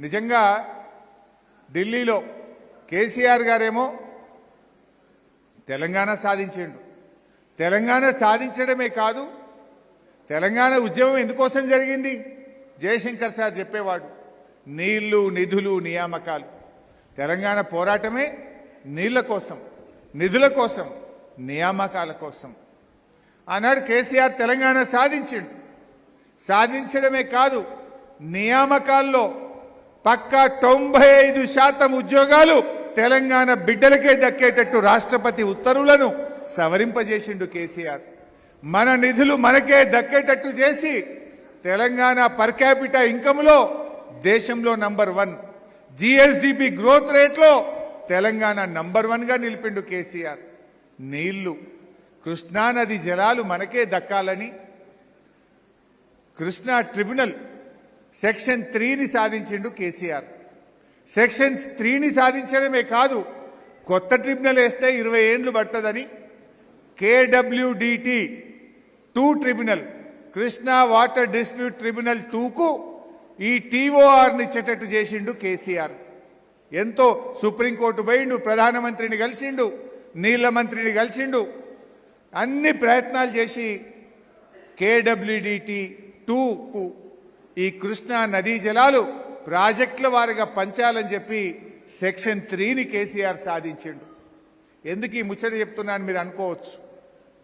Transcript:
నిజంగా ఢిల్లీలో కేసీఆర్ గారేమో తెలంగాణ సాధించిండు. తెలంగాణ సాధించడమే కాదు, తెలంగాణ ఉద్యమం ఎందుకోసం జరిగింది జయశంకర్ సార్ చెప్పేవాడు. నీళ్లు, నిధులు, నియామకాలు. తెలంగాణ పోరాటమే నీళ్ల కోసం, నిధుల కోసం, నియామకాల కోసం. ఆనాడు కేసీఆర్ తెలంగాణ సాధించిండు. సాధించడమే కాదు, నియామకాల్లో పక్కా 95% ఉద్యోగాలు తెలంగాణ బిడ్డలకే దక్కేటట్టు రాష్ట్రపతి ఉత్తర్వులను సవరింపజేసిండు కేసీఆర్. మన నిధులు మనకే దక్కేటట్టు చేసి తెలంగాణ పర్ క్యాపిటా ఇన్కమ్లో దేశంలో నంబర్ 1, జిఎస్డిపి గ్రోత్ రేట్లో తెలంగాణ నంబర్ 1గా నిలిపిండు కేసీఆర్. నీళ్లు, కృష్ణానది జలాలు మనకే దక్కాలని కృష్ణా ట్రిబ్యునల్ సెక్షన్ 3ని సాధించిండు కేసీఆర్. సెక్షన్ 3ని సాధించడమే కాదు, కొత్త ట్రిబ్యునల్ వేస్తే 20 ఏళ్లు పడుతుందని KWDT 2 tribunal, Krishna water dispute tribunal 2కు ఈ టీఓఆర్ని ఇచ్చేటట్టు చేసిండు కేసీఆర్. ఎంతో సుప్రీంకోర్టు పోయిండు, ప్రధానమంత్రిని కలిసిండు, నీళ్ల మంత్రిని కలిసిండు, అన్ని ప్రయత్నాలు చేసి కేడబ్ల్యూడిటి 2కు ఈ కృష్ణా నదీ జలాలు ప్రాజెక్టుల వారిగా పంచాలని చెప్పి సెక్షన్ 3ని కేసీఆర్ సాధించిండు. ఎందుకు ఈ ముచ్చట చెప్తున్నాను మీరు అనుకోవచ్చు.